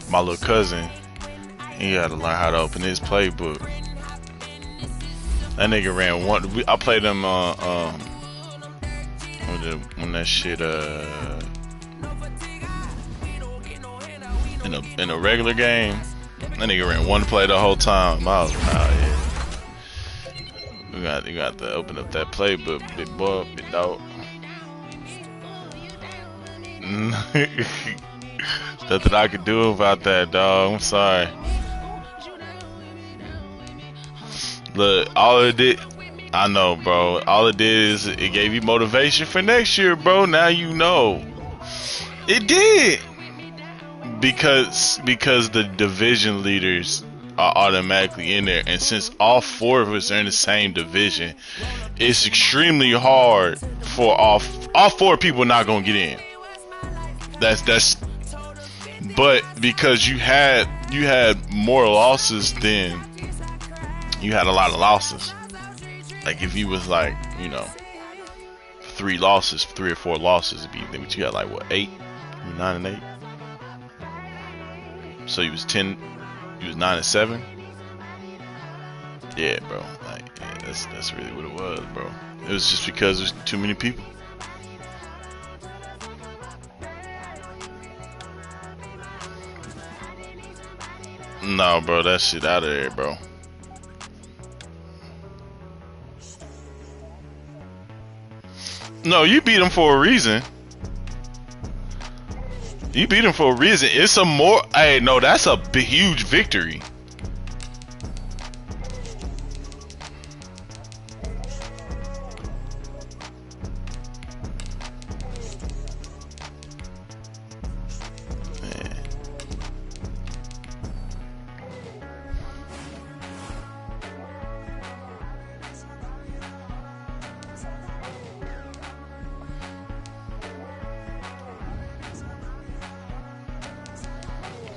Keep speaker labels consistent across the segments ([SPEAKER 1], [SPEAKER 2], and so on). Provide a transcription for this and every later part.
[SPEAKER 1] My little cousin, he had to learn how to open his playbook. That nigga ran one. I played him when that shit in a regular game. That nigga ran one play the whole time. I was like, oh yeah. You got to open up that playbook, big boy, big dog. Nothing I could do about that, dog. I'm sorry. Look, all it did, I know, bro. All it did is it gave you motivation for next year, bro. Now you know. It did. Because the division leaders are automatically in there, and since all four of us are in the same division, it's extremely hard for all four people not gonna get in. That's. But because you had more losses than you had a lot of losses. Like if you was like, you know, 3 or 4 losses, it'd be, but you got like what, 8, 9 and 8. So you was 10, you was 9 and 7. Yeah, bro. Like yeah, that's really what it was, bro. It was just because there's too many people. No, bro, that shit out of there, bro. No, you beat him for a reason. You beat him for a reason. It's a more. Hey, no, that's a big, huge victory.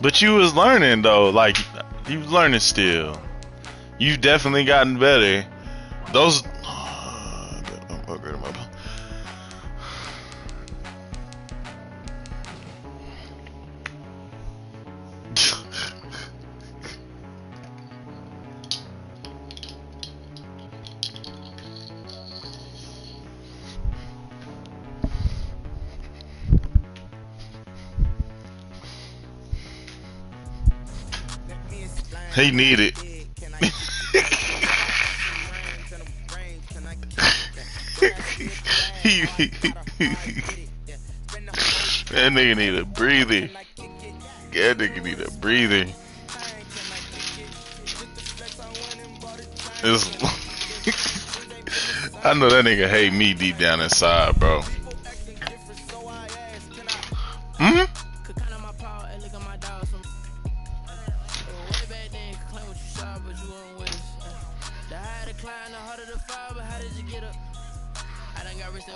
[SPEAKER 1] But you was learning though, like you was learning still. You've definitely gotten better. Those. He needed. That nigga need a breather. That nigga need a breather. I know that nigga hate me deep down inside, bro.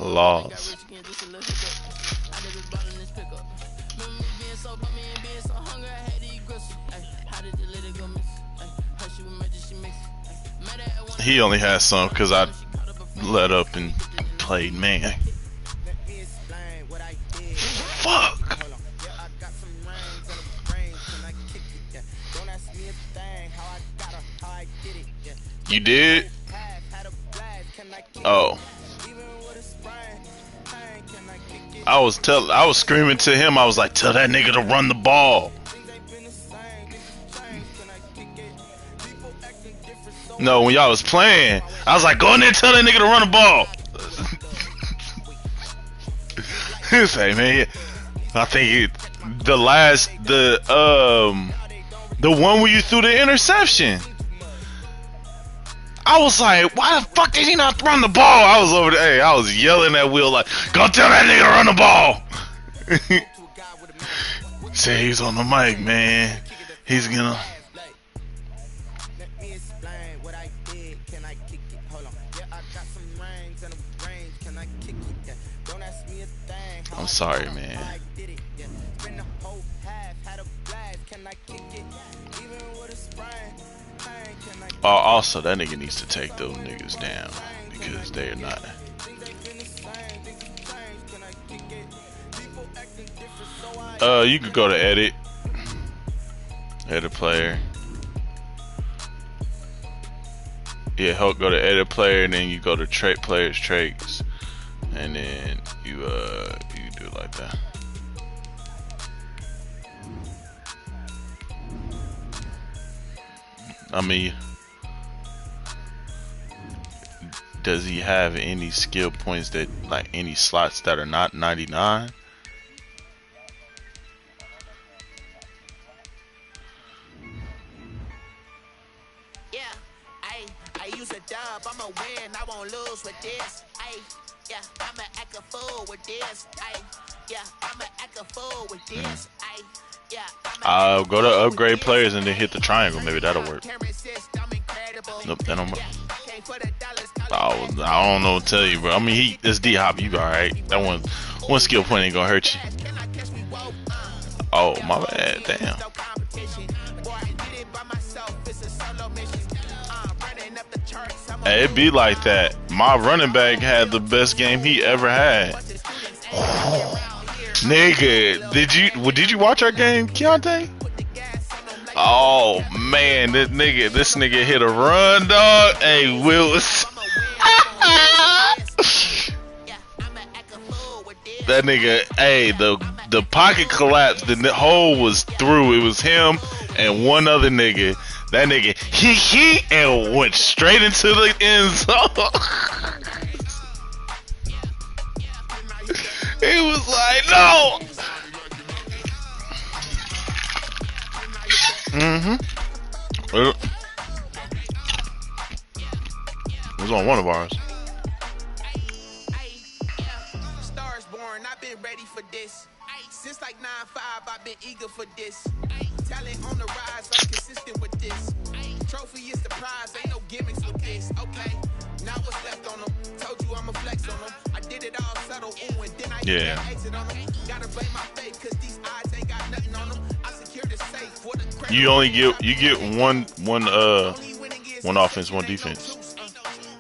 [SPEAKER 1] Lost. He only has some because I let up and played, man. Fuck. You did? Oh. I was screaming to him. I was like, tell that nigga to run the ball. No, when y'all was playing, I was like, go in there and tell that nigga to run the ball. Say, man, I think the one where you threw the interception. I was like, why the fuck did he not run the ball? I was over there. Hey, I was yelling at Will like, go tell that nigga to run the ball. Say he's on the mic, man. He's gonna. I'm sorry, man. Oh, also, that nigga needs to take those niggas down because they're not. You could go to edit player. Yeah, go to edit player, and then you go to players traits, and then you do it like that. I mean, does he have any skill points that, like, any slots that are not 99?
[SPEAKER 2] Yeah, I use a dub, I'ma win, I won't lose with this. Yeah, I'ma act a fool with this. Yeah, I'ma act a fool with this. Yeah,
[SPEAKER 1] I'll go to upgrade players and then hit the triangle. Maybe that'll work. Nope, that don't work. I don't know what to tell you, bro. I mean, it's D-Hop. You alright? That one skill point ain't gonna hurt you. Oh, my bad. Damn. Hey, it be like that. My running back had the best game he ever had. Nigga, did you watch our game, Keontae? Oh man, this nigga hit a run, dog. Hey, Willis. That nigga, hey, the pocket collapsed, the hole was through. It was him and one other nigga. That nigga he and went straight into the end zone. He was like, no. It was on one of ours.
[SPEAKER 2] Stars born, I've been ready for this. Since like 9-5, I've been eager for this. Talent on the rise, I'm consistent with this. Trophy is the prize, ain't no gimmicks with this. Okay, now what's left on them? Told you I'ma flex on them. I did it all subtle, ooh, and then I exit on them. Gotta blame my faith, cause these odds ain't got nothing on them. I secured the safe for the credit.
[SPEAKER 1] You only get one offense, one defense.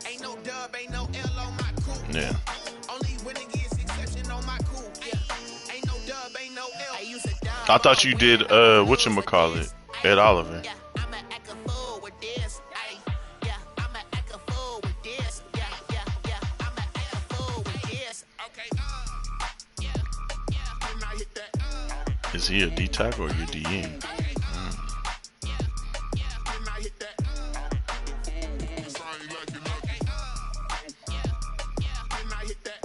[SPEAKER 2] Ain't no dub, ain't no L on my cool.
[SPEAKER 1] Yeah.
[SPEAKER 2] Only winning is exception on my cool. Yeah. Ain't no dub, ain't no L. I use a dub.
[SPEAKER 1] I thought you did whatchamacallit, Ed Oliver.
[SPEAKER 2] Yeah, I'ma act a fool with this. Yeah, I'ma act a fool with this. Yeah, I'ma act a fool with this. Okay. When I hit that.
[SPEAKER 1] Is he a D tackle or you DN?
[SPEAKER 2] When I hit that. When I hit that.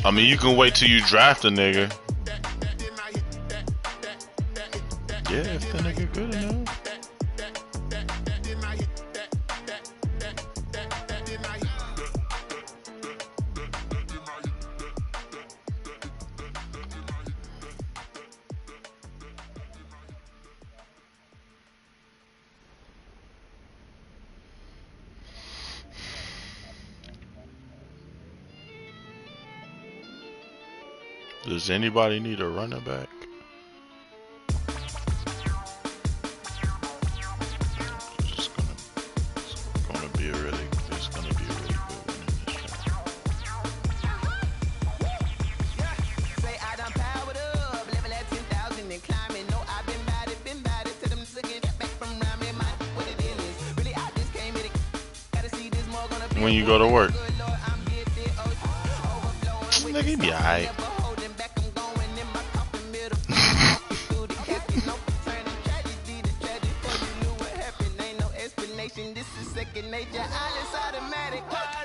[SPEAKER 1] I mean, you can wait till you draft a nigga. Yeah, if the nigga good enough. Does anybody need a running back? It's gonna be a really good one in this draft.
[SPEAKER 2] Say I done powered up, level at 10,000 and climbing. No, I've been bad it to them looking back from around me. My what it is. Really, I just came in it. Gotta see this more gonna be.
[SPEAKER 1] When you go to work. Nigga, he be alright.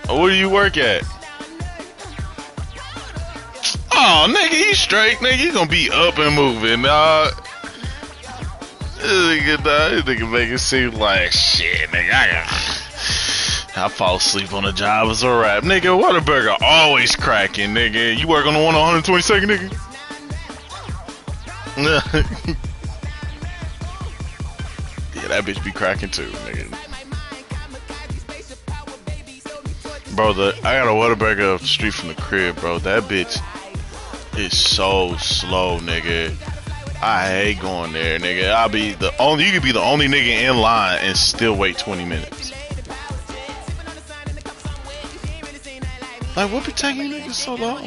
[SPEAKER 1] Where do you work at? Oh, nigga, you straight, nigga. You gonna be up and moving, dog. This nigga make it seem like shit, nigga. I fall asleep on the job as a rap, nigga. Whataburger always cracking, nigga. You work on the one on 122nd, nigga. Yeah, that bitch be cracking too, nigga. Bro, I got a Whataburger up the street from the crib, bro. That bitch is so slow, nigga. I hate going there, nigga. You could be the only nigga in line and still wait 20 minutes. Like, what be taking you niggas so long?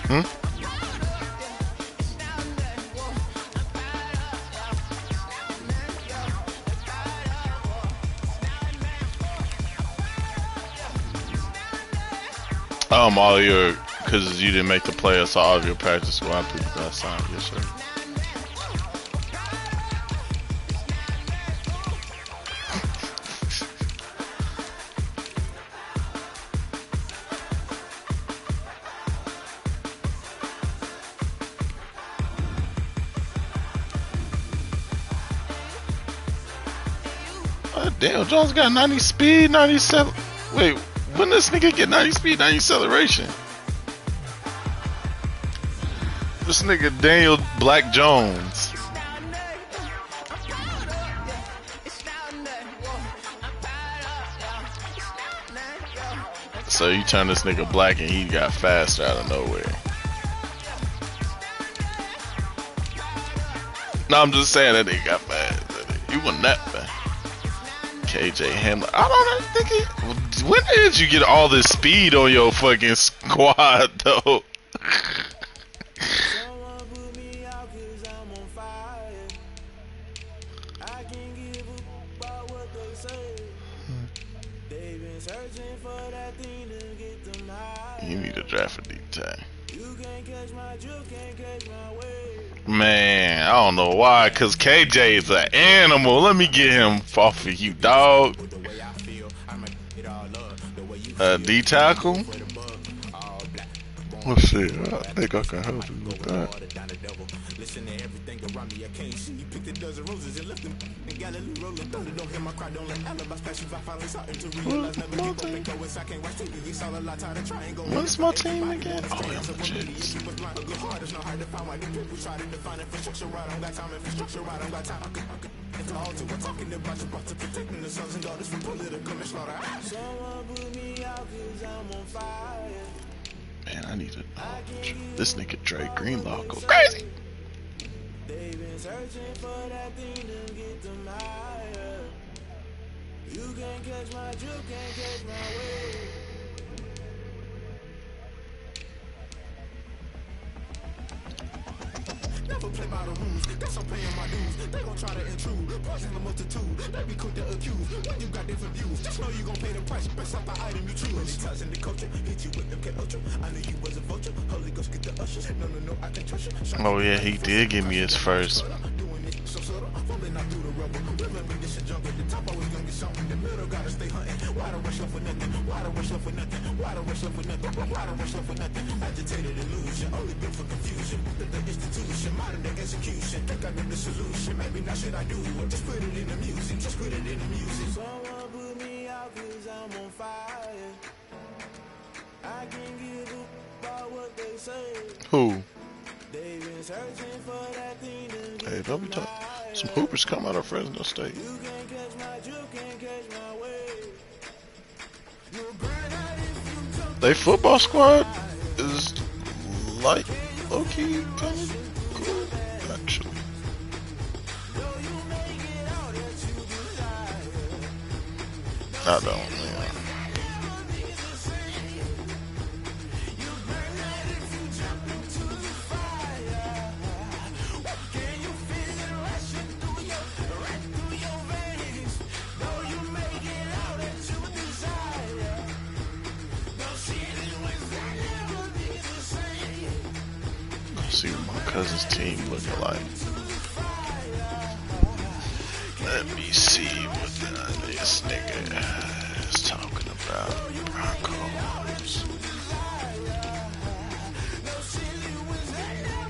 [SPEAKER 1] Hmm? All your, because you didn't make the playoffs, so all of your practice squad people got signed. Yes, sir. Daniel Jones got 90 speed, 97. Wait, when this nigga get 90 speed, 90 acceleration? This nigga Daniel Black Jones. So you turn this nigga black and he got faster out of nowhere. No, I'm just saying that nigga got fast. He wasn't that fast. KJ Hamler. I don't think he. When did you get all this speed on your fucking squad, though? You need to draft a deep tag. Man, I don't know why, cause KJ is an animal. Let me get him off of you, dog. D tackle. Let's see. I think I can help you with that. What's my team again? Oh, yeah, I'm legit. Man, I need to. This nigga Dre Greenlaw go crazy. They've been searching for that thing to get them higher. You can't catch my drift, can't catch my wave. Never play by the rules, guess I'm paying my dues. They gon' try to intrude, poison the multitude. They be quick to accuse, when you got different views. Just know you gon' pay the price, best off the item you choose. Ties in the culture, hit you with MK Ultra. I knew you was a vulture, Holy Ghost get the ushers. No, I can trust you. Oh yeah, he did give me his first. Agitated illusion, only built for confusion. The institution, modern day execution. Think I know the solution. Maybe not should I do it? Just put it in the music. Just put it in the music. Someone put me out 'cause I'm on fire. I can't give up about what they say. Who? They've been searching for that thing to hey, don't be talking. Some hoopers come out of Fresno State. You can't catch my drift, can't catch my wave. They football squad is like low-key kind of cool, actually. I don't, man. See what my cousin's team looking like. Let me see what this nigga is talking about. Broncos.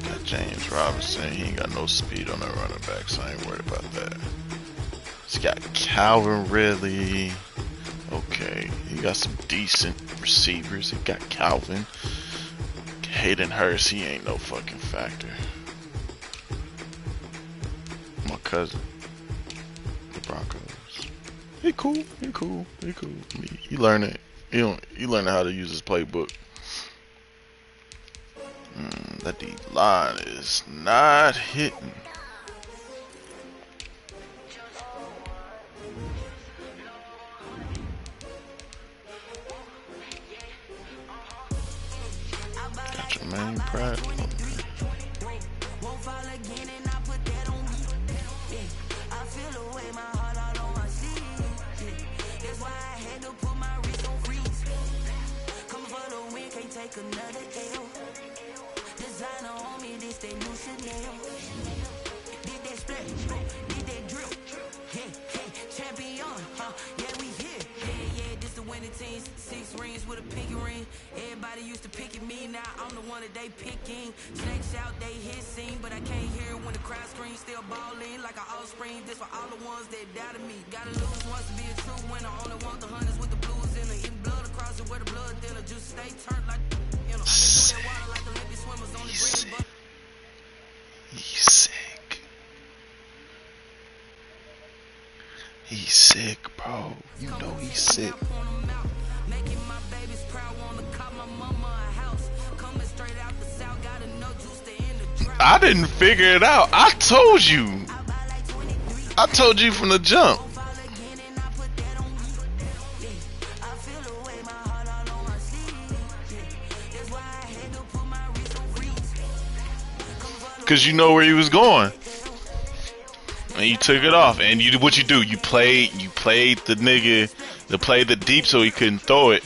[SPEAKER 1] Got James Robinson. He ain't got no speed on that running back, so I ain't worried about that. He's got Calvin Ridley. Okay, he got some decent receivers. He got Calvin. Hayden Hurst, he ain't no fucking factor. My cousin, the Broncos. He cool. He learned it. He learned how to use his playbook. That D line is not hitting. main prep.
[SPEAKER 2] Teams, 6 rings with a pinky ring. Everybody used to pick at me, now I'm the one that they picking. Snakes out, they hit scene, but I can't hear it when the crowd screams. Still balling like an offspring. This for all the ones that doubted me. Gotta lose once to be a true winner. Only want the hunters with the blues in her. Eating blood across it where the blood thinner. Just stay turned like, you know, under that water like Olympic swimmers on the bread, but
[SPEAKER 1] He's sick. He's sick, bro. You know he's sick. I didn't figure it out. I told you. I told you from the jump. Cause you know where he was going. And you took it off. And you what you do, you played the nigga to play the deep so he couldn't throw it.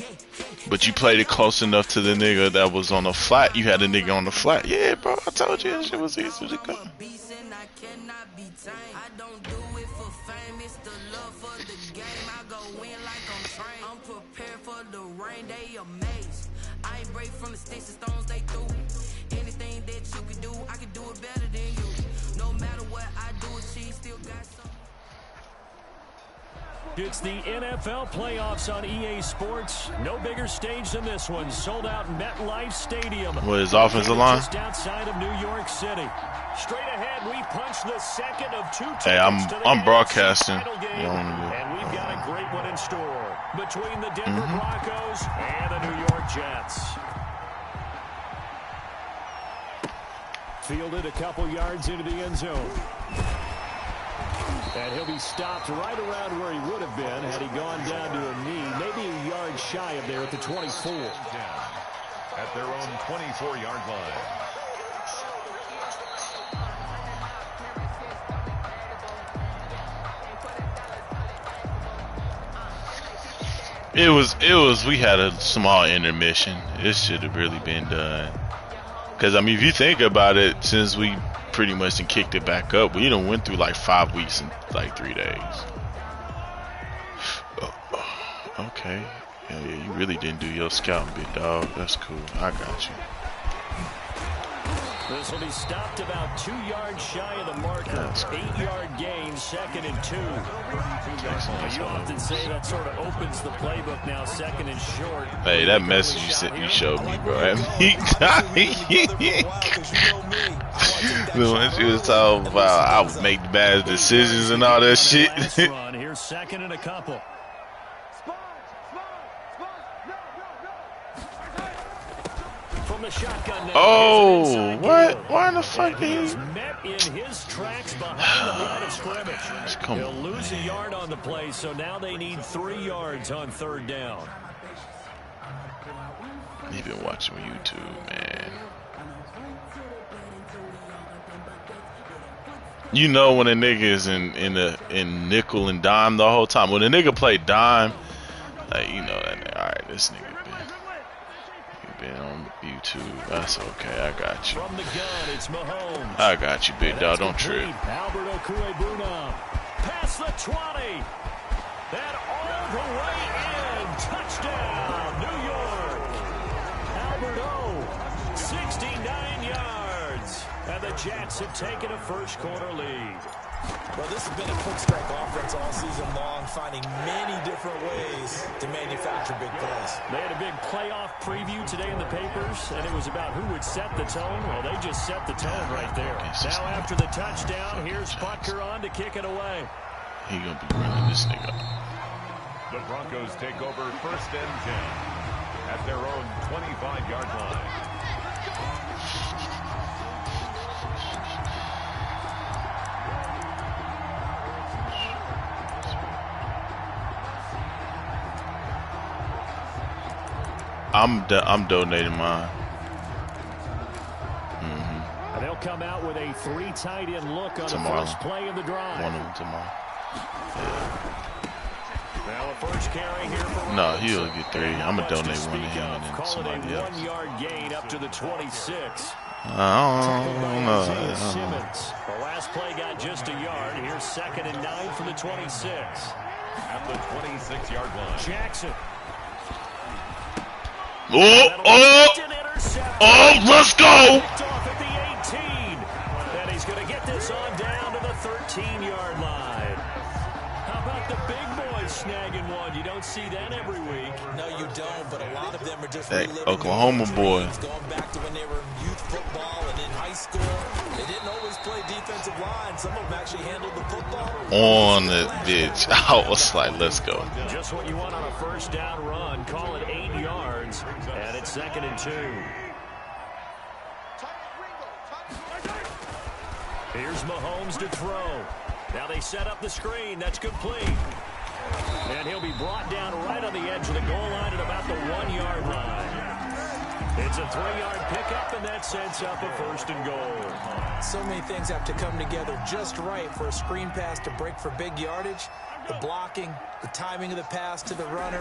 [SPEAKER 1] But you played it close enough to the nigga that was on the flat. You had a nigga on the flat. Yeah, bro, I told you that shit was easy to come.
[SPEAKER 2] I ain't brave from the sticks and stones they threw. Anything that you can do, I can do it better than you. No matter what I do, she still got some.
[SPEAKER 3] It's the NFL playoffs on EA Sports. No bigger stage than this one. Sold out MetLife Stadium.
[SPEAKER 1] What is offensive line?
[SPEAKER 3] Just outside of New York City. Straight ahead, we punch the second of two tickets.
[SPEAKER 1] Hey, I'm broadcasting.
[SPEAKER 3] And we've got a great one in store between the Denver Broncos and the New York Jets. Fielded a couple yards into the end zone. And he'll be stopped right around where he would have been had he gone down to a knee, maybe a yard shy of there at the 24.
[SPEAKER 4] Down at their own 24-yard line.
[SPEAKER 1] We had a small intermission. It should have really been done. Because, I mean, if you think about it, since we pretty much done kicked it back up, we done went through like 5 weeks and like 3 days. Okay. Yeah, you really didn't do your scouting, big dog. That's cool. I got you.
[SPEAKER 3] This will be stopped about 2 yards shy of the marker. 8-yard gain, 2nd and 2. You often say that sort of opens the playbook now, 2nd and short.
[SPEAKER 1] Hey, that message you showed me, bro. When she was talking about I would make bad decisions and all that shit.
[SPEAKER 3] Here's 2nd and a couple.
[SPEAKER 1] Oh, what? Why in the fuck did he?
[SPEAKER 3] Met in his tracks behind the line of scrimmage. He'll lose a yard on the play, so now they need 3 yards on 3rd down.
[SPEAKER 1] You've been watching YouTube, man. You know when a nigga is in nickel and dime the whole time. When a nigga play dime, like, you know that. All right, this nigga been on YouTube. That's okay. I got you.
[SPEAKER 3] From the gun, it's Mahomes.
[SPEAKER 1] I got you, big dog. Don't trip.
[SPEAKER 3] Albert Okwuegbunam. Past the 20. And all the way in. Touchdown, New York. Albert O. 69 yards. And the Jets have taken a first-quarter lead.
[SPEAKER 5] Well, this has been a quick strike offense all season long, finding many different ways to manufacture big plays.
[SPEAKER 3] They had a big playoff preview today in the papers, and it was about who would set the tone. Well, they just set the tone right there. Now after the touchdown, here's Butker on to kick it away.
[SPEAKER 1] He gonna be running this nigga.
[SPEAKER 4] The Broncos take over 1st and 10 at their own 25-yard line.
[SPEAKER 1] I'm donating mine.
[SPEAKER 3] come out with a 3 tight end look on
[SPEAKER 1] Tomorrow.
[SPEAKER 3] the first play of the drive.
[SPEAKER 1] One of them tomorrow.
[SPEAKER 3] Now a first carry here for
[SPEAKER 1] No,
[SPEAKER 3] Rhodes.
[SPEAKER 1] he'll get 3. I'm going to donate
[SPEAKER 3] Much to
[SPEAKER 1] one to
[SPEAKER 3] speak
[SPEAKER 1] him
[SPEAKER 3] of.
[SPEAKER 1] and then
[SPEAKER 3] Call it
[SPEAKER 1] somebody
[SPEAKER 3] a
[SPEAKER 1] else.
[SPEAKER 3] 1-yard gain up to the 26.
[SPEAKER 1] I don't know.
[SPEAKER 3] Simmons. The last play got just a yard. Here's 2nd and 9 from the 26.
[SPEAKER 4] At the 26-yard line.
[SPEAKER 3] Jackson.
[SPEAKER 1] Let's go.
[SPEAKER 3] Picked off at the 18. And he's going to get this on down to the 13-yard line. How about the big boys snagging one? You don't see that every week.
[SPEAKER 5] No, you don't, but a lot of them are just
[SPEAKER 1] That
[SPEAKER 5] reliving
[SPEAKER 1] Oklahoma
[SPEAKER 5] their
[SPEAKER 1] boy.
[SPEAKER 5] dreams, going back to when they were in youth football and in high school. They didn't always play defensive line. Some of them actually handled the football
[SPEAKER 1] On the bitch. I was like, let's go.
[SPEAKER 3] Just what you want on a first down run. Call it 8 yards. And it's 2nd and 2. Here's Mahomes to throw. Now they set up the screen. That's complete. And he'll be brought down right on the edge of the goal line at about the 1-yard line. It's a 3-yard pickup, and that sets up a 1st and goal.
[SPEAKER 5] So many things have to come together just right for a screen pass to break for big yardage. The blocking, the timing of the pass to the runner,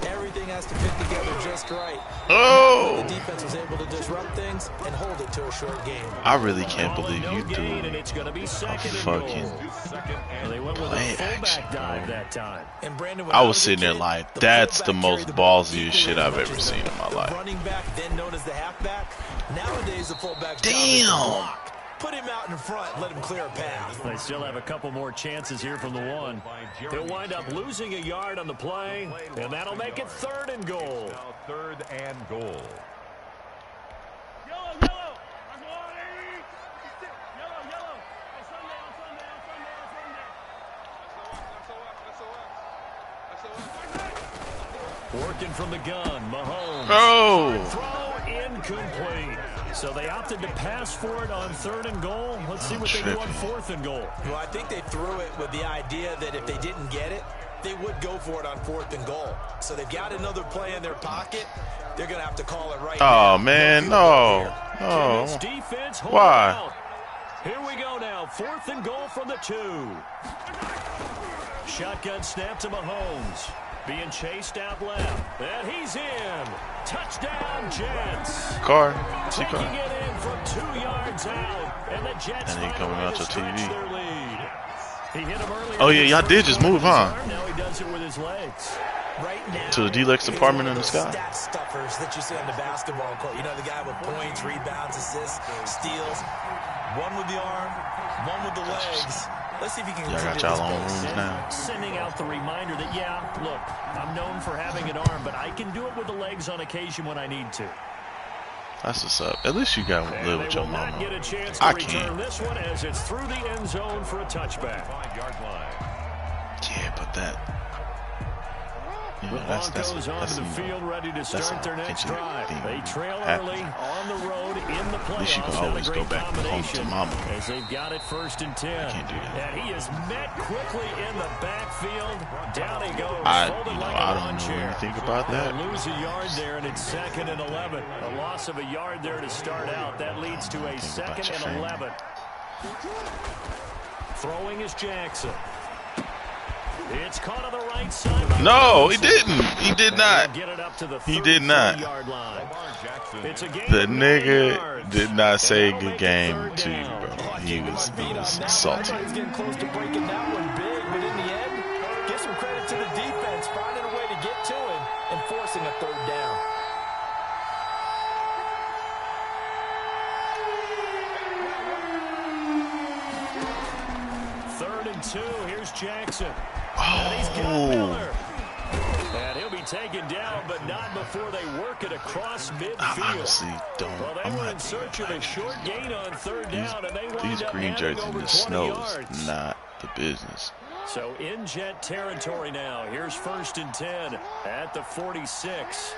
[SPEAKER 5] everything has to fit together just right. The defense was able to disrupt things and hold it to a short game.
[SPEAKER 1] I really can't believe you do
[SPEAKER 3] And it's going to be
[SPEAKER 1] a
[SPEAKER 3] 2nd and
[SPEAKER 1] fucking
[SPEAKER 3] goal. They went with a
[SPEAKER 1] play
[SPEAKER 3] fullback
[SPEAKER 1] action,
[SPEAKER 3] dive
[SPEAKER 1] bro.
[SPEAKER 3] that time.
[SPEAKER 5] And Brandon, when
[SPEAKER 1] I was
[SPEAKER 5] was a
[SPEAKER 1] sitting there
[SPEAKER 5] kid,
[SPEAKER 1] like,
[SPEAKER 5] the
[SPEAKER 1] that's the
[SPEAKER 5] fullback
[SPEAKER 1] most
[SPEAKER 5] carried the ball
[SPEAKER 1] ballsiest
[SPEAKER 5] equally
[SPEAKER 1] shit
[SPEAKER 5] as
[SPEAKER 1] I've
[SPEAKER 5] much
[SPEAKER 1] ever
[SPEAKER 5] as
[SPEAKER 1] seen in my
[SPEAKER 5] the
[SPEAKER 1] life.
[SPEAKER 5] running back, then known as the halfback. Nowadays, the fullback's job is to
[SPEAKER 1] Damn.
[SPEAKER 5] block. Put him out in front, let him clear a path.
[SPEAKER 3] They still have a couple more chances here from the 1. They'll wind up losing a yard on the play, and that'll make it 3rd and goal.
[SPEAKER 4] Now 3rd and goal.
[SPEAKER 3] Working from the gun, Mahomes. Throw incomplete. So they opted to pass for it on 3rd and goal. Let's see what they do on 4th and goal.
[SPEAKER 5] Well, I think they threw it with the idea that if they didn't get it, they would go for it on 4th and goal. So they've got another play in their pocket. They're going to have to call it right now.
[SPEAKER 1] Oh, man, no.
[SPEAKER 3] Can this defense hold
[SPEAKER 1] Why?
[SPEAKER 3] out? Here we go now. 4th and goal from the 2. Shotgun snap to Mahomes. Being chased out left. And he's in. Touchdown, Jets.
[SPEAKER 1] Car.
[SPEAKER 3] Taking it in from 2 yards out. And the Jets
[SPEAKER 1] And he coming out to
[SPEAKER 3] stretch
[SPEAKER 1] TV.
[SPEAKER 3] their lead. He hit him earlier.
[SPEAKER 1] Oh, yeah, y'all did just move, huh?
[SPEAKER 3] Now he does it with his legs.
[SPEAKER 5] Right now,
[SPEAKER 1] To the D-Lex
[SPEAKER 5] he's
[SPEAKER 1] department
[SPEAKER 5] one
[SPEAKER 1] in
[SPEAKER 5] of
[SPEAKER 1] the
[SPEAKER 5] those
[SPEAKER 1] sky.
[SPEAKER 5] stat stuffers that you see on the basketball court. You know, the guy with points, rebounds, assists, steals. One with the arm, one with the legs. Let's see if he can
[SPEAKER 1] Y'all got
[SPEAKER 5] continue
[SPEAKER 1] y'all
[SPEAKER 5] this
[SPEAKER 1] own
[SPEAKER 5] pace.
[SPEAKER 1] rooms now.
[SPEAKER 3] Sending out the reminder that, yeah, look, I'm known for having an arm, but I can do it with the legs on occasion when I need to.
[SPEAKER 1] That's what's up. At least you got to
[SPEAKER 3] And
[SPEAKER 1] live
[SPEAKER 3] they
[SPEAKER 1] with your
[SPEAKER 3] will not
[SPEAKER 1] mama.
[SPEAKER 3] get a chance to
[SPEAKER 1] I
[SPEAKER 3] return
[SPEAKER 1] can't.
[SPEAKER 3] this one as it's through the end zone for a touchback.
[SPEAKER 4] 5-yard line.
[SPEAKER 1] Yeah, but that. You
[SPEAKER 3] The
[SPEAKER 1] know, that's
[SPEAKER 3] Broncos onto the field ready to start their next drive. They trail early on the road in the playoffs.
[SPEAKER 1] least you can
[SPEAKER 3] Not a
[SPEAKER 1] always go
[SPEAKER 3] great
[SPEAKER 1] back home to
[SPEAKER 3] combination
[SPEAKER 1] mama.
[SPEAKER 3] as they've got it 1st and 10.
[SPEAKER 1] Can't do that.
[SPEAKER 3] And he is met quickly in the backfield. Down he goes.
[SPEAKER 1] I
[SPEAKER 3] folded like a
[SPEAKER 1] don't
[SPEAKER 3] lawn
[SPEAKER 1] know
[SPEAKER 3] chair.
[SPEAKER 1] anything about that.
[SPEAKER 3] They'll lose a yard there, and it's 2nd and 11. A loss of a yard there to start out. That leads to a
[SPEAKER 1] Think about
[SPEAKER 3] 2nd
[SPEAKER 1] your
[SPEAKER 3] and
[SPEAKER 1] family.
[SPEAKER 3] 11. Throwing is Jackson. It's caught on the right side.
[SPEAKER 1] No, he didn't. He did not.
[SPEAKER 3] Get it up to the
[SPEAKER 1] He did not.
[SPEAKER 3] 33-yard line. It's a gain
[SPEAKER 1] The
[SPEAKER 3] of 9
[SPEAKER 1] nigga
[SPEAKER 3] yards.
[SPEAKER 1] did not say
[SPEAKER 3] And that'll
[SPEAKER 1] good
[SPEAKER 3] make it
[SPEAKER 1] game
[SPEAKER 3] 3rd
[SPEAKER 1] to you,
[SPEAKER 3] down.
[SPEAKER 1] bro. He was salty.
[SPEAKER 5] He's getting close to breaking that one big, but in the end, give some credit to the defense, finding a way to get to him and forcing a 3rd down.
[SPEAKER 3] Third and 2. Here's Jackson. And he's got Miller. And he'll be taken down, but not before they work it across
[SPEAKER 1] I
[SPEAKER 3] midfield.
[SPEAKER 1] honestly don't.
[SPEAKER 3] Well, they
[SPEAKER 1] I'm
[SPEAKER 3] were
[SPEAKER 1] gonna
[SPEAKER 3] in
[SPEAKER 1] have to go
[SPEAKER 3] search of a
[SPEAKER 1] back.
[SPEAKER 3] short gain on 3rd down, and they
[SPEAKER 1] These
[SPEAKER 3] wound up
[SPEAKER 1] green
[SPEAKER 3] adding
[SPEAKER 1] jerseys in
[SPEAKER 3] over
[SPEAKER 1] the
[SPEAKER 3] 20
[SPEAKER 1] snow
[SPEAKER 3] yards.
[SPEAKER 1] is not the business.
[SPEAKER 3] So in Jet territory now. Here's 1st and 10 at the 46.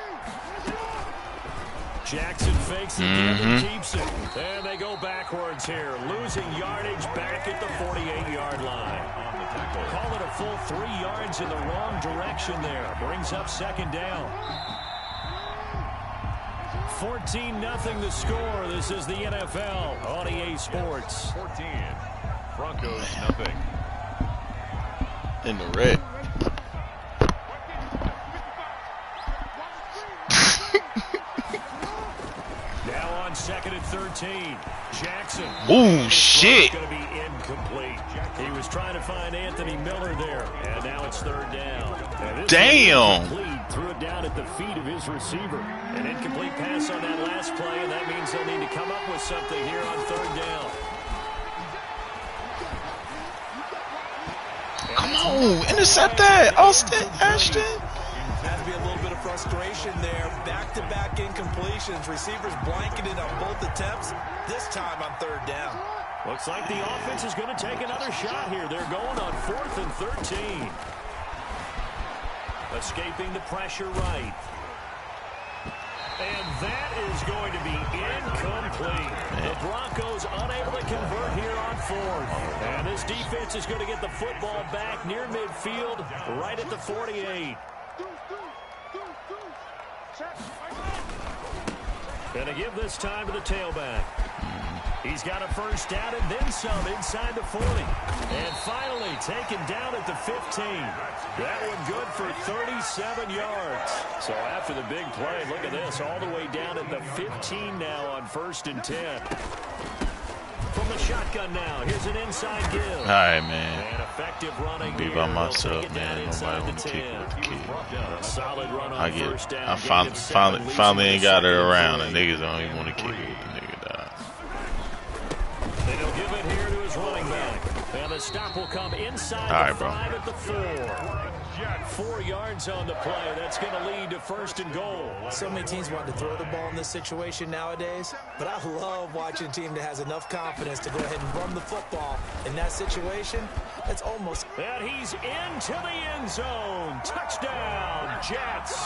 [SPEAKER 3] Jackson fakes the give and keeps it. And they go backwards here, losing yardage back at the 48-yard line. Call it a full 3 yards in the wrong direction there. Brings up 2nd down. 14-0 the score. This is the NFL on EA Sports.
[SPEAKER 4] 14. Broncos nothing.
[SPEAKER 1] In the red.
[SPEAKER 3] Now on 2nd and 13. Jackson.
[SPEAKER 1] Ooh, shit.
[SPEAKER 3] Going to be incomplete. He was trying to find Anthony Miller there, and now it's 3rd down.
[SPEAKER 1] Damn.
[SPEAKER 3] Threw it down at the feet of his receiver. An incomplete pass on that last play, and that means they'll need to come up with something here on 3rd down.
[SPEAKER 1] Come on, intercept that, Austin Ashton.
[SPEAKER 5] Had to be a little bit of frustration there. Back-to-back incompletions. Receivers blanketed on both attempts. This time on 3rd down.
[SPEAKER 3] Looks like the offense is going to take another shot here. They're going on 4th and 13. Escaping the pressure right. And that is going to be incomplete. The Broncos unable to convert here on 4th. And this defense is going to get the football back near midfield, right at the 48. Going to give this time to the tailback. He's got a 1st down and then some inside the 40. And finally taken down at the 15. That one good for 37 yards. So after the big play, look at this, all the way down at the 15 now on 1st and 10. From the shotgun now, here's an inside give.
[SPEAKER 1] All right, man.
[SPEAKER 3] And effective running.
[SPEAKER 1] Be by myself, man. Nobody want to kick it with the kid.
[SPEAKER 3] Solid run on
[SPEAKER 1] I get
[SPEAKER 3] first
[SPEAKER 1] it.
[SPEAKER 3] down.
[SPEAKER 1] I finally ain't got it around. The niggas don't even want to kick it with the nigga, dog.
[SPEAKER 3] And he'll give it here to his running back. And the stop will come inside the 5 at the 4. 4 yards on the play. That's going to lead to 1st and goal.
[SPEAKER 5] So many teams want to throw the ball in this situation nowadays, but I love watching a team that has enough confidence to go ahead and run the football. In that situation, that's almost...
[SPEAKER 3] And he's into the end zone. Touchdown, Jets.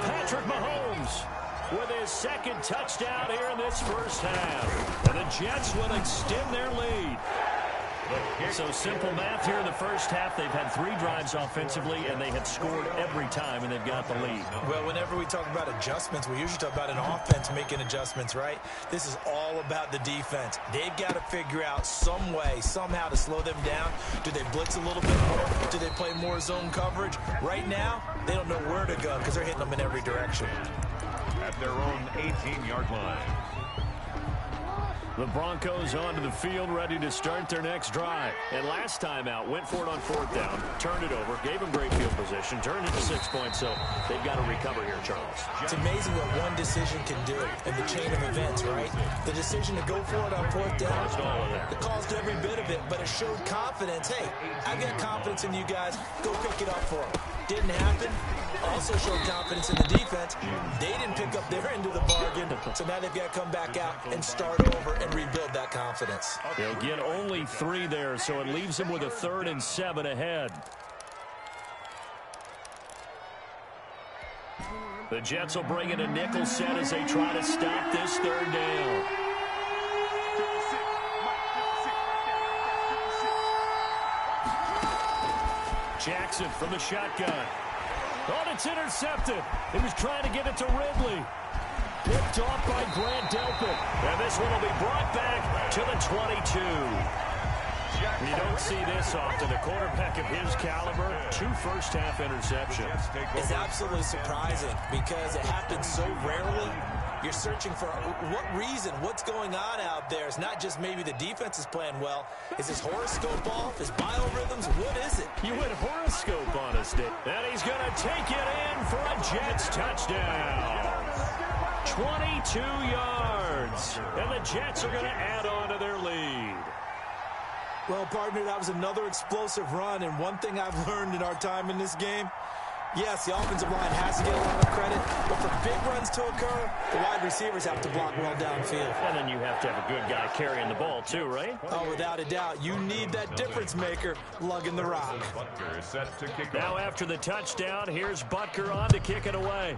[SPEAKER 3] Patrick Mahomes with his 2nd touchdown here in this 1st half. And the Jets will extend their lead. So simple math here in the 1st half. They've had 3 drives offensively, and they have scored every time, and they've got the lead.
[SPEAKER 5] Well, whenever we talk about adjustments, we usually talk about an offense making adjustments, right? This is all about the defense. They've got to figure out some way, somehow to slow them down. Do they blitz a little bit more? Do they play more zone coverage? Right now, they don't know where to go because they're hitting them in every direction.
[SPEAKER 4] At their own 18-yard line.
[SPEAKER 3] The Broncos onto the field, ready to start their next drive. And last time out, went for it on 4th down, turned it over, gave them great field position, turned it to 6 points, so they've got to recover here, Charles.
[SPEAKER 5] It's amazing what one decision can do in the chain of events, right? The decision to go for it on 4th down, it caused every bit of it, but it showed confidence. Hey, I've got confidence in you guys. Go pick it up for them. Didn't happen. Also showed confidence in the defense. They didn't pick up their end of the bargain, so now they've got to come back out and start over and rebuild that confidence.
[SPEAKER 3] They'll get only 3 there, so it leaves them with a 3rd and 7 ahead. The Jets will bring in a nickel set as they try to stop this 3rd down. Jackson from the shotgun. Oh, it's intercepted. He was trying to get it to Ridley. Picked off by Grant Delpit. And this one will be brought back to the 22. You don't see this often. A quarterback of his caliber, 2 first-half interceptions.
[SPEAKER 5] It's absolutely surprising because it happens so rarely. You're searching for what reason, what's going on out there. It's not just maybe the defense is playing well. Is his horoscope off? His biorhythms? What is it?
[SPEAKER 3] You went horoscope on us, Dick. And he's going to take it in for a Jets touchdown. 22 yards. And the Jets are going to add on to their lead.
[SPEAKER 5] Well, partner, that was another explosive run. And one thing I've learned in our time in this game, yes, the offensive line has to get a lot of credit, but for big runs to occur, the wide receivers have to block well downfield.
[SPEAKER 3] And then you have to have a good guy carrying the ball too, right?
[SPEAKER 5] Oh, without a doubt. You need that difference maker lugging the rock.
[SPEAKER 4] Butker is set to kick
[SPEAKER 3] Now
[SPEAKER 4] off.
[SPEAKER 3] after the touchdown, here's Butker on to kick it away.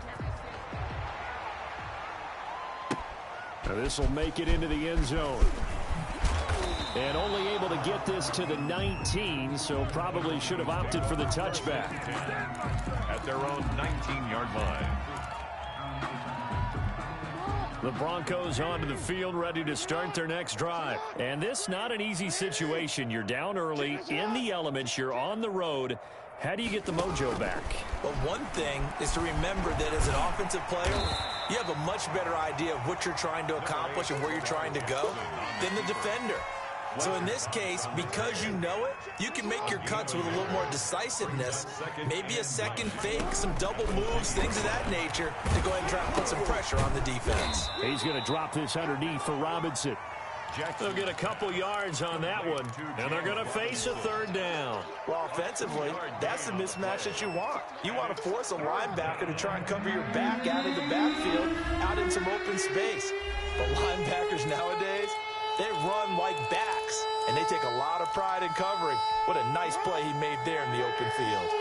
[SPEAKER 3] Now this will make it into the end zone. And only able to get this to the 19, so probably should have opted for the touchback.
[SPEAKER 4] At their own 19-yard line.
[SPEAKER 3] The Broncos onto the field, ready to start their next drive. And this not an easy situation. You're down early, in the elements, you're on the road. How do you get the mojo back?
[SPEAKER 5] Well, one thing is to remember that as an offensive player, you have a much better idea of what you're trying to accomplish and where you're trying to go than the defender. So in this case, because you know it, you can make your cuts with a little more decisiveness, maybe a second fake, some double moves, things of that nature, to go ahead and try to put some pressure on the defense.
[SPEAKER 3] He's going to drop this underneath for Robinson. They'll get a couple yards on that one, and they're going to face a third down.
[SPEAKER 5] Well, offensively, that's the mismatch that you want. You want to force a linebacker to try and cover your back out of the backfield, out in some open space. But linebackers nowadays, they run like backs, and they take a lot of pride in covering. What a nice play he made there in the open field.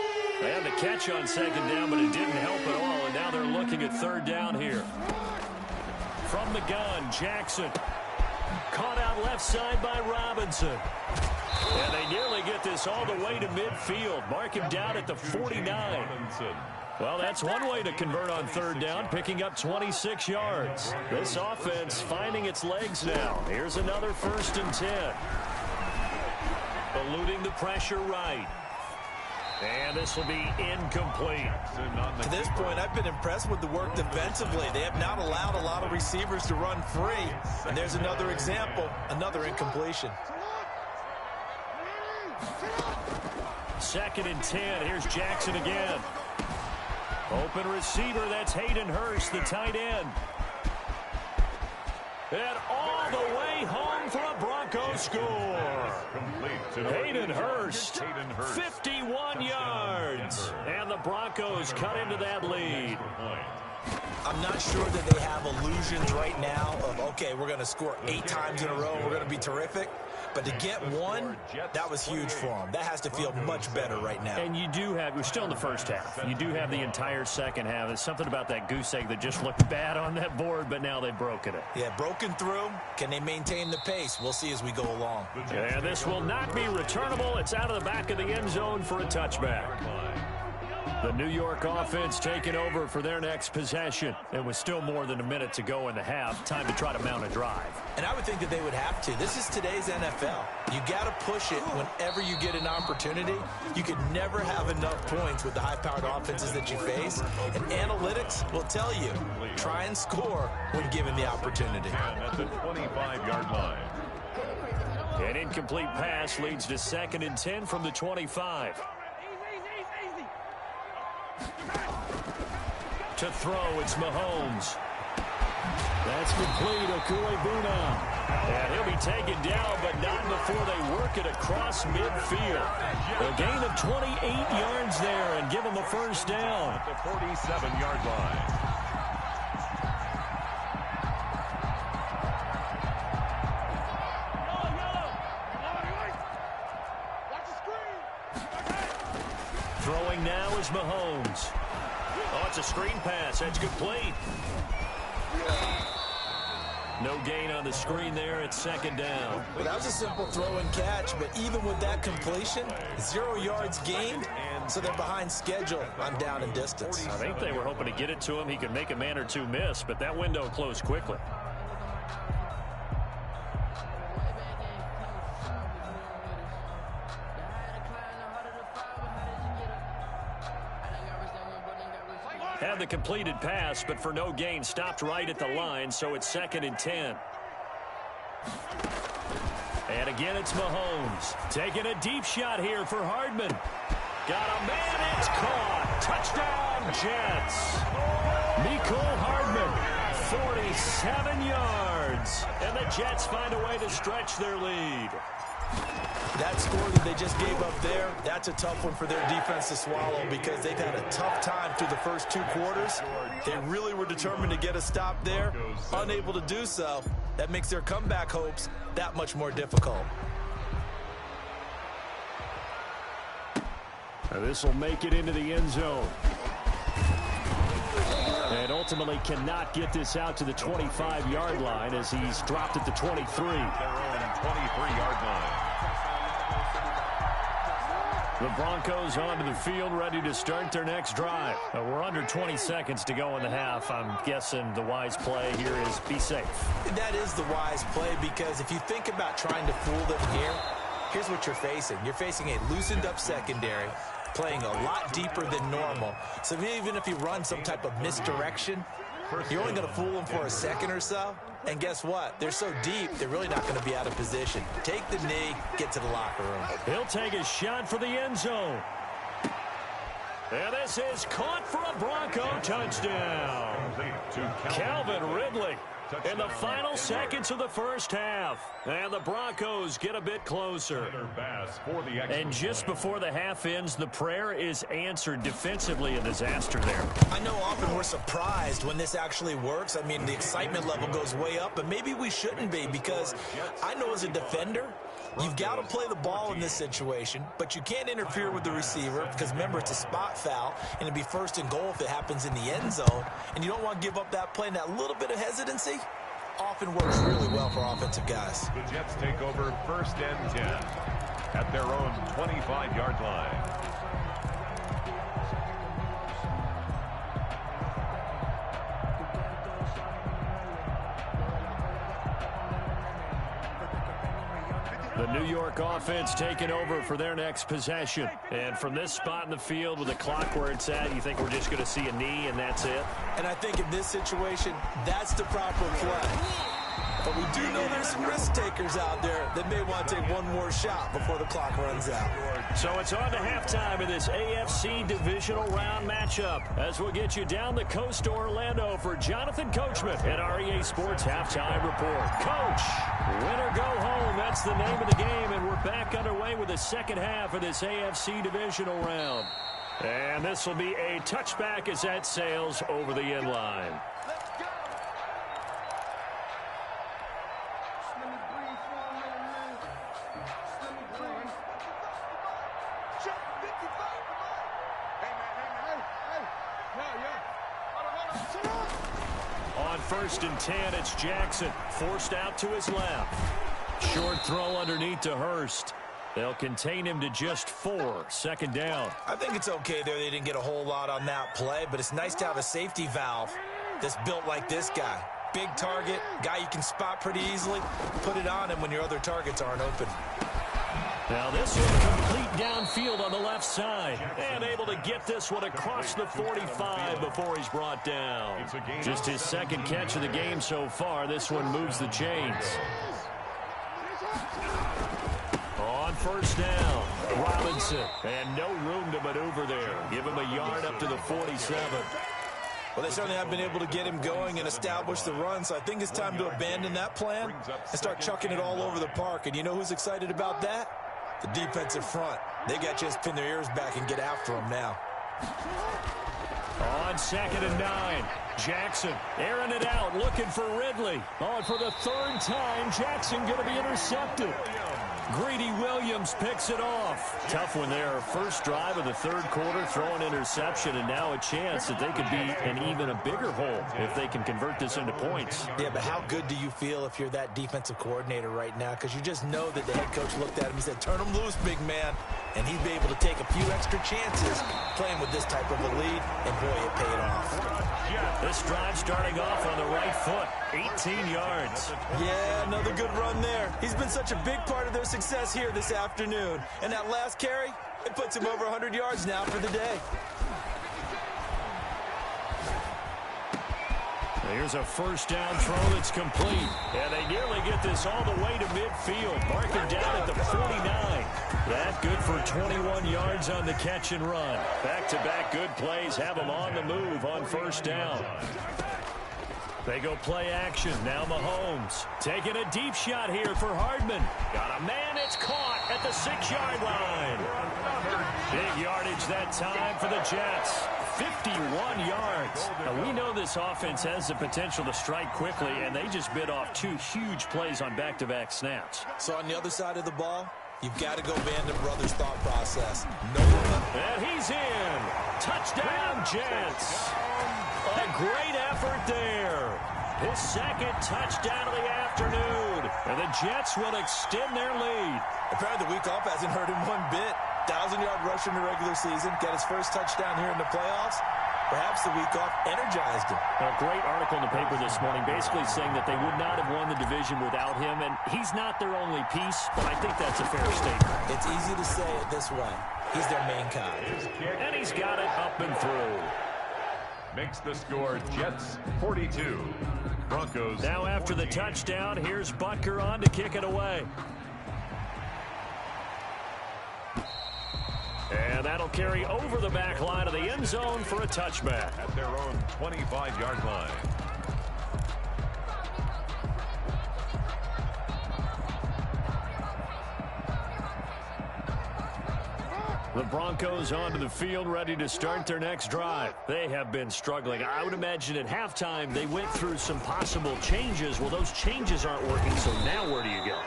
[SPEAKER 3] They had the catch on second down, but it didn't help at all, and now they're looking at third down here. From the gun, Jackson. Caught out left side by Robinson. And they nearly get this all the way to midfield. Mark him down at the 49. Well, that's one way to convert on third down, picking up 26 yards. This offense finding its legs now. Here's another 1st and 10. Eluding the pressure right. And this will be incomplete.
[SPEAKER 5] To this point, I've been impressed with the work defensively. They have not allowed a lot of receivers to run free. And there's another example, another incompletion.
[SPEAKER 3] 2nd and 10. Here's Jackson again. Open receiver, that's Hayden Hurst, the tight end. And all the way home for a Broncos score. Hayden Hurst, 51 yards. And the Broncos cut into that lead.
[SPEAKER 5] I'm not sure that they have illusions right now of, okay, we're going to score 8 times in a row, we're going to be terrific. But to get one, that was huge for them. That has to feel much better right now.
[SPEAKER 3] And you do have, we're still in the first half. You do have the entire second half. There's something about that goose egg that just looked bad on that board, but now they've broken it.
[SPEAKER 5] Yeah, broken through. Can they maintain the pace? We'll see as we go along.
[SPEAKER 3] And this will not be returnable. It's out of the back of the end zone for a touchback. The New York offense taking over for their next possession. It was still more than a minute to go in the half. Time to try to mount a drive.
[SPEAKER 5] And I would think that they would have to. This is today's NFL. You got to push it whenever you get an opportunity. You could never have enough points with the high-powered offenses that you face. And analytics will tell you, try and score when given the opportunity.
[SPEAKER 4] At the 25-yard line.
[SPEAKER 3] An incomplete pass leads to 2nd and 10 from the 25. To throw, it's Mahomes. That's complete, Okuegbuna. And he'll be taken down, but not before they work it across midfield. A gain of 28 yards there and give him a first down.
[SPEAKER 4] At the 47-yard line.
[SPEAKER 3] Throwing now is Mahomes. Oh, it's a screen pass. That's complete. No gain on the screen there. It's 2nd down.
[SPEAKER 5] Well, that was a simple throw and catch, but even with that completion, 0 yards gained, so they're behind schedule on down and distance.
[SPEAKER 3] I think they were hoping to get it to him. He could make a man or two miss, but that window closed quickly. Had the completed pass, but for no gain, stopped right at the line, so it's 2nd and 10. And again, it's Mahomes. Taking a deep shot here for Hardman. Got a man, it's caught. Touchdown, Jets. Mecole Hardman, 47 yards. And the Jets find a way to stretch their lead.
[SPEAKER 5] That score that they just gave up there, that's a tough one for their defense to swallow because they've had a tough time through the first 2 quarters. They really were determined to get a stop there, unable to do so. That makes their comeback hopes that much more difficult.
[SPEAKER 3] This will make it into the end zone. And ultimately cannot get this out to the 25-yard line as he's dropped at the 23.
[SPEAKER 4] Their own 23-yard line.
[SPEAKER 3] The Broncos onto the field, ready to start their next drive. We're under 20 seconds to go in the half. I'm guessing the wise play here is be safe.
[SPEAKER 5] That is the wise play, because if you think about trying to fool them here, here's what you're facing. You're facing a loosened up secondary, playing a lot deeper than normal. So even if you run some type of misdirection, you're only going to fool them for a second or so. And guess what? They're so deep, they're really not going to be out of position. Take the knee, get to the locker room.
[SPEAKER 3] He'll take a shot for the end zone. And this is caught for a Bronco touchdown. Calvin Ridley in the final seconds of the first half. And the Broncos get a bit closer. And just before the half ends, the prayer is answered. Defensively, a disaster there.
[SPEAKER 5] I know often we're surprised when this actually works. I mean, the excitement level goes way up, but maybe we shouldn't be, because I know as a defender, you've got to play the ball in this situation, but you can't interfere with the receiver because, remember, it's a spot foul, and it'd be first and goal if it happens in the end zone, and you don't want to give up that play, and that little bit of hesitancy often works really well for offensive guys.
[SPEAKER 4] The Jets take over 1st and 10 at their own 25-yard line.
[SPEAKER 3] The New York offense taking over for their next possession. And from this spot in the field with the clock where it's at, you think we're just going to see a knee and that's it?
[SPEAKER 5] And I think in this situation, that's the proper play. But we do know there's some risk takers out there that may want to take one more shot before the clock runs out.
[SPEAKER 3] So it's on to halftime of this AFC divisional round matchup, as we'll get you down the coast to Orlando for Jonathan Coachman at our EA Sports Halftime Report. Coach, win or go home, that's the name of the game, and we're back underway with the second half of this AFC divisional round. And this will be a touchback as that sails over the end line. On 1st and 10, it's Jackson, forced out to his left. Short throw underneath to Hurst. They'll contain him to just 4, 2nd down.
[SPEAKER 5] I think it's okay there. They didn't get a whole lot on that play, but it's nice to have a safety valve that's built like this guy. Big target, guy you can spot pretty easily. Put it on him when your other targets aren't open.
[SPEAKER 3] Now this is complete downfield on the left side. And able to get this one across the 45 before he's brought down. Just his 2nd catch of the game so far. This one moves the chains. On 1st down, Robinson. And no room to maneuver there. Give him a yard up to the 47.
[SPEAKER 5] Well, they certainly have been able to get him going and establish the run, so I think it's time to abandon that plan and start chucking it all over the park. And you know who's excited about that? The defensive front. They got to just pin their ears back and get after him now.
[SPEAKER 3] On 2nd and 9, Jackson airing it out, looking for Ridley. Oh, for the 3rd time, Jackson going to be intercepted. Greedy Williams picks it off. Tough one there. First drive of the 3rd quarter, throwing interception, and now a chance that they could be in even a bigger hole if they can convert this into points.
[SPEAKER 5] Yeah, but how good do you feel if you're that defensive coordinator right now? Because you just know that the head coach looked at him and said, turn him loose, big man. And he'd be able to take a few extra chances playing with this type of a lead, and boy, it paid off.
[SPEAKER 3] This drive starting off on the right foot, 18 yards.
[SPEAKER 5] Yeah, another good run there. He's been such a big part of their success here this afternoon. And that last carry, it puts him over 100 yards now for the day.
[SPEAKER 3] Here's a 1st down throw that's complete. And they nearly get this all the way to midfield. Marking down at the 49. That good for 21 yards on the catch and run. Back-to-back good plays have them on the move on 1st down. They go play action. Now Mahomes taking a deep shot here for Hardman. Got a man, it's caught at the 6-yard line. Big yardage that time for the Jets. 51 yards. Now, we know this offense has the potential to strike quickly, and they just bit off 2 huge plays on back-to-back snaps.
[SPEAKER 5] So on the other side of the ball, you've got to go Vanden Brothers' thought process. No.
[SPEAKER 3] And he's in. Touchdown, Jets. A great effort there. His 2nd touchdown of the afternoon. And the Jets will extend their lead.
[SPEAKER 5] Apparently the week off hasn't hurt him one bit. 1,000-yard rusher in the regular season, got his first touchdown here in the playoffs. Perhaps the week off energized him.
[SPEAKER 3] A great article in the paper this morning basically saying that they would not have won the division without him, and he's not their only piece, but I think that's a fair statement.
[SPEAKER 5] It's easy to say it this way. He's their main guy.
[SPEAKER 3] And he's got it up and through.
[SPEAKER 4] Makes the score Jets 42. Broncos.
[SPEAKER 3] Now after the touchdown, here's Butker on to kick it away. And that'll carry over the back line of the end zone for a touchback.
[SPEAKER 4] At their own 25-yard line.
[SPEAKER 3] The Broncos onto the field, ready to start their next drive. They have been struggling. I would imagine at halftime they went through some possible changes. Well, those changes aren't working, so now where do you go?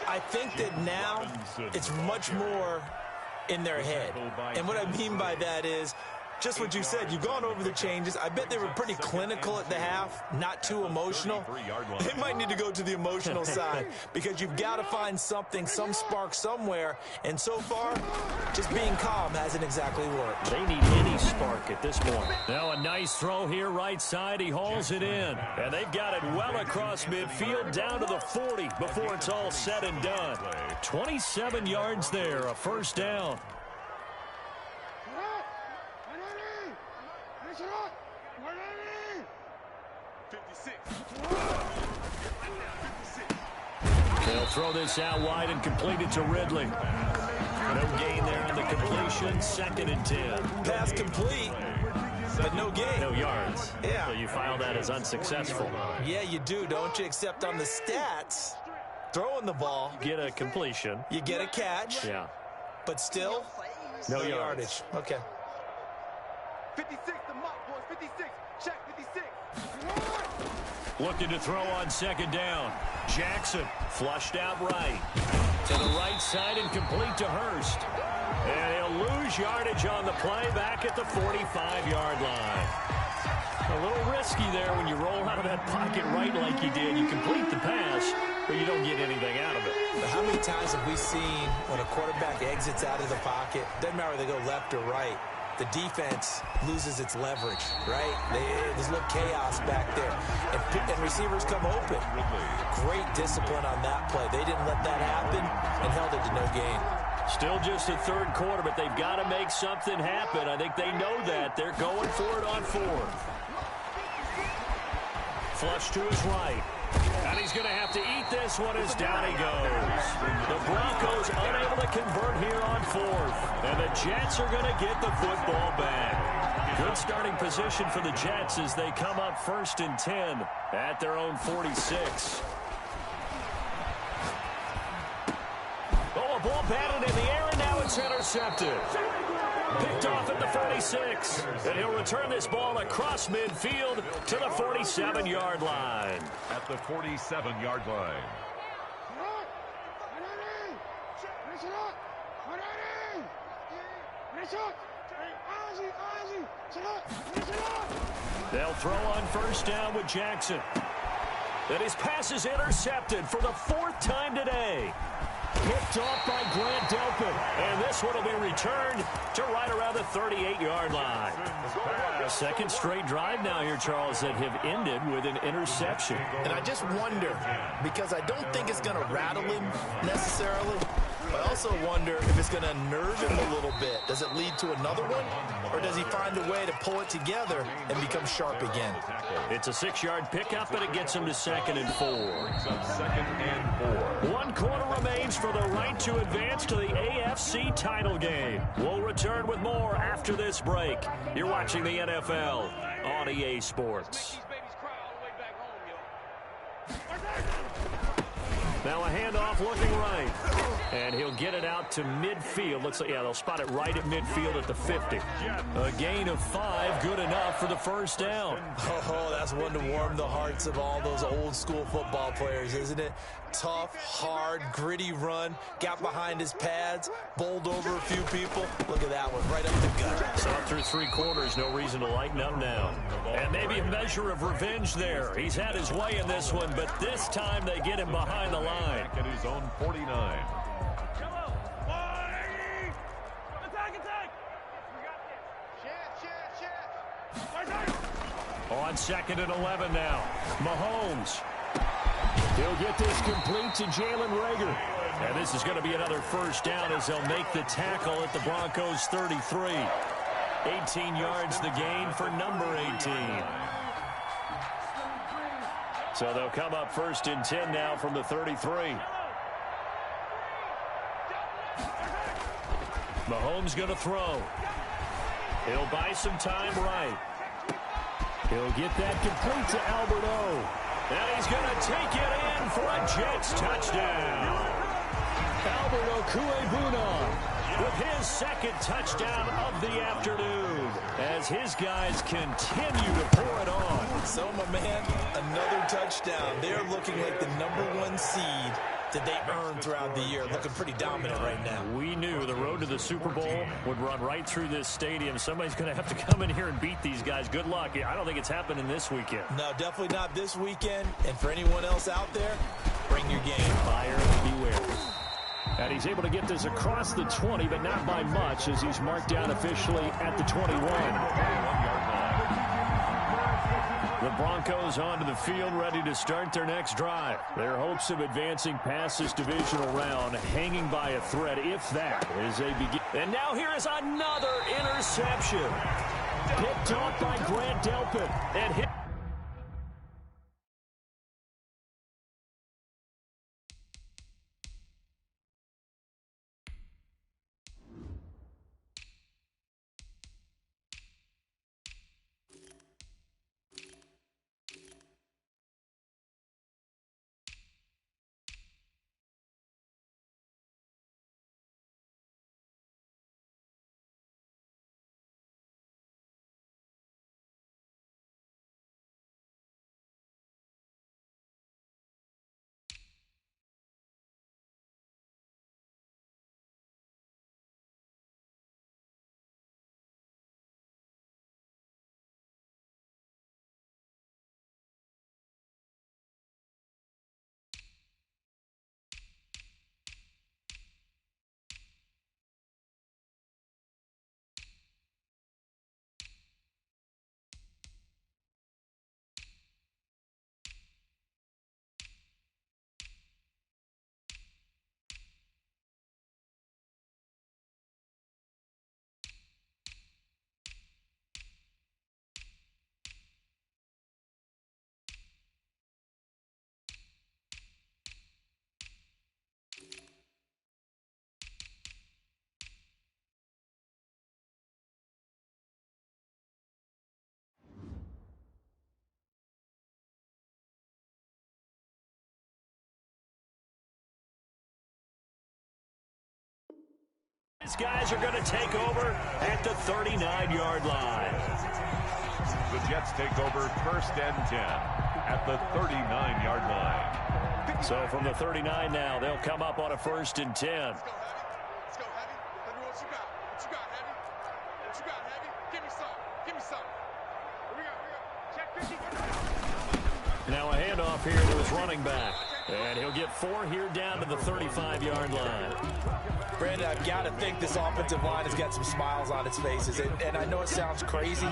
[SPEAKER 5] I think that now it's much more in their head. And what I mean by that is just what you said. You've gone over the changes. I bet they were pretty clinical at the half, not too emotional. They might need to go to the emotional side because you've got to find something, some spark somewhere. And so far, just being calm hasn't exactly worked.
[SPEAKER 3] They need any spark at this point. Now a nice throw here right side. He hauls it in. And they've got it well across midfield down to the 40 before it's all said and done. 27 yards there, a first down. They'll throw this out wide and complete it to Ridley. No gain there on the completion. 2nd and 10.
[SPEAKER 5] Pass complete, but no gain.
[SPEAKER 3] No yards.
[SPEAKER 5] Yeah.
[SPEAKER 3] So you file that as unsuccessful.
[SPEAKER 5] Yeah, you do, don't you? Except on the stats, throwing the ball,
[SPEAKER 3] Get a completion.
[SPEAKER 5] you get a catch,
[SPEAKER 3] Yeah.
[SPEAKER 5] but still,
[SPEAKER 3] No
[SPEAKER 5] yardage. Okay.
[SPEAKER 6] 56, the mock boys, 56, check 56.
[SPEAKER 3] Looking to throw on 2nd down. Jackson flushed out right. To the right side and complete to Hurst. And he'll lose yardage on the play back at the 45-yard line. A little risky there when you roll out of that pocket right like you did. You complete the pass, but you don't get anything out of it.
[SPEAKER 5] But how many times have we seen when a quarterback exits out of the pocket, doesn't matter whether they go left or right, the defense loses its leverage, right? There's a little chaos back there. And receivers come open. Great discipline on that play. They didn't let that happen and held it to no gain.
[SPEAKER 3] Still just the 3rd quarter, but they've got to make something happen. I think they know that. They're going for it on 4th. Flush to his right. And he's going to have to eat this one as down he goes. The Broncos unable to convert here on 4th. And the Jets are going to get the football back. Good starting position for the Jets as they come up 1st and 10 at their own 46. Oh, a ball batted in the air, and now it's intercepted. Picked off at the 46. And he'll return this ball across midfield to the 47-yard line.
[SPEAKER 4] At the 47-yard line.
[SPEAKER 3] They'll throw on 1st down with Jackson. And his pass is intercepted for the 4th time today. Picked off by Grant Delpit. And this one will be returned to right around the 38-yard line. A 2nd straight drive now here, Charles, that have ended with an interception.
[SPEAKER 5] And I just wonder, because I don't think it's going to rattle him necessarily, I also wonder if it's going to nerve him a little bit. Does it lead to another one? Or does he find a way to pull it together and become sharp again?
[SPEAKER 3] It's a 6-yard pickup, but it gets him to 2nd and 4.
[SPEAKER 4] 2nd and 4.
[SPEAKER 3] 1 quarter remains for the right to advance to the AFC title game. We'll return with more after this break. You're watching the NFL on EA Sports. Now a handoff looking right. And he'll get it out to midfield. Looks like, yeah, they'll spot it right at midfield at the 50. A gain of 5, good enough for the 1st down.
[SPEAKER 5] Oh, that's one to warm the hearts of all those old school football players, isn't it? Tough, hard, gritty run. Got behind his pads, bowled over a few people. Look at that one, right up the gut.
[SPEAKER 3] So through 3 quarters, no reason to lighten up now. And maybe a measure of revenge there. He's had his way in this one, but this time they get him behind the line.
[SPEAKER 4] At his own 49.
[SPEAKER 3] on 2nd and 11 now. Mahomes. He'll get this complete to Jalen Reagor. And this is going to be another first down as they'll make the tackle at the Broncos 33. 18 yards the gain for number 18. So they'll come up 1st and 10 now from the 33. Mahomes going to throw. He'll buy some time right. He'll get that complete to Albert O. And he's going to take it in for a Jets touchdown. Albert Okwuegbunam with his 2nd touchdown of the afternoon as his guys continue to pour it on.
[SPEAKER 5] So, my man, another touchdown. They're looking like the #1 seed that they earned throughout the year. Looking pretty dominant right now.
[SPEAKER 3] We knew the road to the Super Bowl would run right through this stadium. Somebody's going to have to come in here and beat these guys. Good luck. I don't think it's happening this weekend.
[SPEAKER 5] No, definitely not this weekend. And for anyone else out there, bring your game.
[SPEAKER 3] Buyer beware. And he's able to get this across the 20, but not by much as he's marked down officially at the 21. The Broncos onto the field ready to start their next drive. Their hopes of advancing past this divisional round hanging by a thread, if that, as they begin. And now here is another interception. Picked off by Grant Delpit. And hit. These guys are going to take over at the 39-yard line.
[SPEAKER 4] The Jets take over 1st and 10 at the 39-yard line.
[SPEAKER 3] So from the 39 now, they'll come up on a 1st and 10.
[SPEAKER 6] Let's go, Heavy. Let me what you got. What you got, Heavy? What you got, Heavy? Give me some. Give me some. Here we go. Check 50.
[SPEAKER 3] Now a handoff here to his running back. And he'll get 4 here down to the 35-yard line.
[SPEAKER 5] Brandon, I've got to think this offensive line has got some smiles on its faces. And I know it sounds crazy,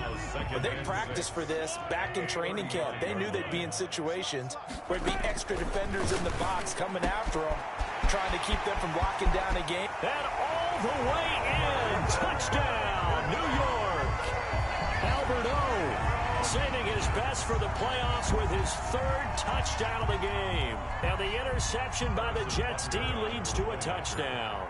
[SPEAKER 5] but they practiced for this back in training camp. They knew they'd be in situations where there'd be extra defenders in the box coming after them, trying to keep them from locking down a game.
[SPEAKER 3] And all the way in. Touchdown, New York. Albert O saving his best for the playoffs with his 3rd touchdown of the game. And the interception by the Jets D leads to a touchdown.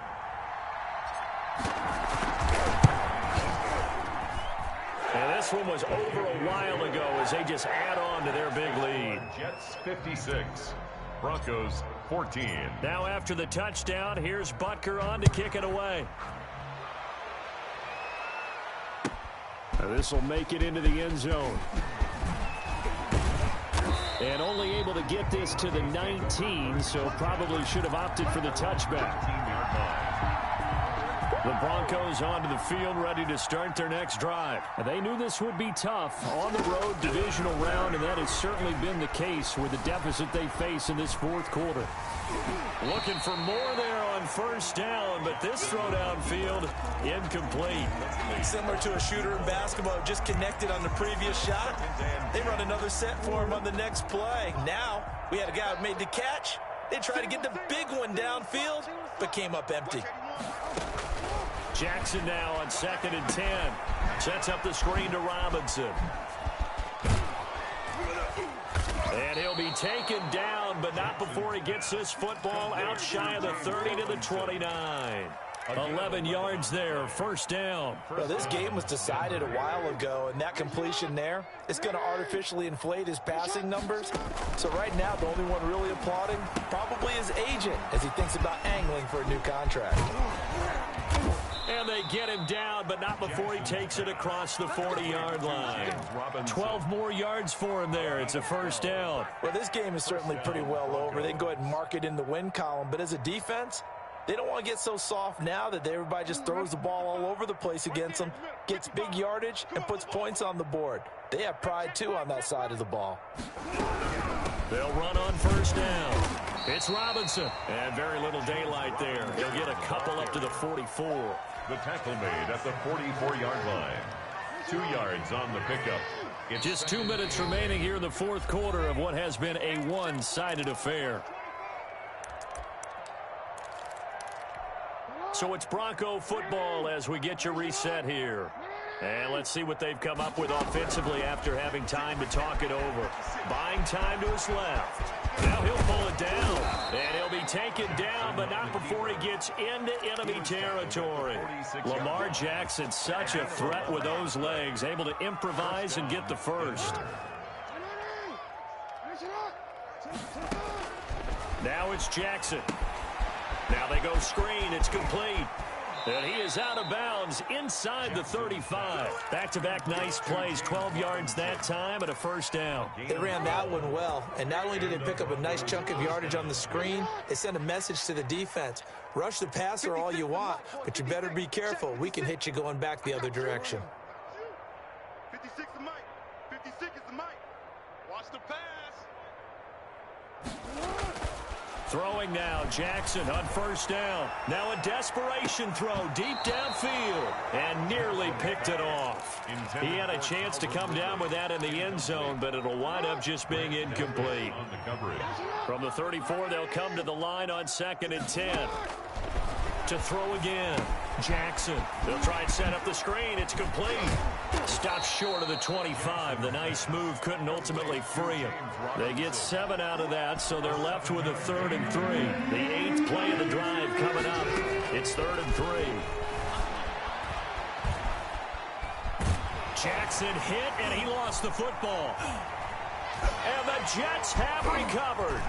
[SPEAKER 3] And this one was over a while ago as they just add on to their big lead.
[SPEAKER 4] Jets 56, Broncos 14.
[SPEAKER 3] Now after the touchdown, here's Butker on to kick it away. This will make it into the end zone. And only able to get this to the 19, so probably should have opted for the touchback. The Broncos onto the field, ready to start their next drive. They knew this would be tough on the road divisional round, and that has certainly been the case with the deficit they face in this fourth quarter. Looking for more there on first down, but this throw downfield incomplete.
[SPEAKER 5] Similar to a shooter in basketball, just connected on the previous shot. They run another set for him on the next play. Now we had a guy who made the catch. They tried to get the big one downfield, but came up empty.
[SPEAKER 3] Jackson now on 2nd and 10. Sets up the screen to Robinson. And he'll be taken down, but not before he gets this football out shy of the 30 to the 29. 11 yards there, first down.
[SPEAKER 5] Well, this game was decided a while ago, and that completion there is going to artificially inflate his passing numbers. So right now, the only one really applauding probably his agent as he thinks about angling for a new contract.
[SPEAKER 3] And they get him down, but not before he takes it across the 40-yard line. 12 more yards for him there. It's a first down.
[SPEAKER 5] Well, this game is certainly pretty well over. They can go ahead and mark it in the win column, but as a defense, they don't want to get so soft now that everybody just throws the ball all over the place against them, gets big yardage, and puts points on the board. They have pride, too, on that side of the ball.
[SPEAKER 3] They'll run on first down. It's Robinson. And very little daylight there. He'll get a couple up to the 44.
[SPEAKER 4] The tackle made at the 44-yard line. 2 yards on the pickup. It's
[SPEAKER 3] just 2 minutes remaining here in the fourth quarter of what has been a one-sided affair. So it's Bronco football as we get you reset here. And let's see what they've come up with offensively after having time to talk it over. Buying time to his left. Now he'll pull it down. And he'll be taken down, but not before he gets into enemy territory. Lamar Jackson, such a threat with those legs, able to improvise and get the first. Now it's Jackson. Now they go screen. It's complete. And he is out of bounds inside the 35. Back-to-back nice plays, 12 yards that time and a first down.
[SPEAKER 5] They ran that one well, and not only did they pick up a nice chunk of yardage on the screen, they sent a message to the defense. Rush the passer all you want, but you better be careful. We can hit you going back the other direction.
[SPEAKER 6] 56 is Mike. 56 is the Mike. Watch the pass.
[SPEAKER 3] Throwing now, Jackson on first down. Now a desperation throw deep downfield and nearly picked it off. He had a chance to come down with that in the end zone, but it'll wind up just being incomplete. From the 34, they'll come to the line on 2nd and 10. To throw again, Jackson. They'll try and set up the screen. It's complete. Stopped short of the 25. The nice move couldn't ultimately free him. They get 7 out of that, so they're left with a 3rd and 3. The 8th play of the drive coming up. It's 3rd and 3. Jackson hit, and he lost the football. And the Jets have recovered.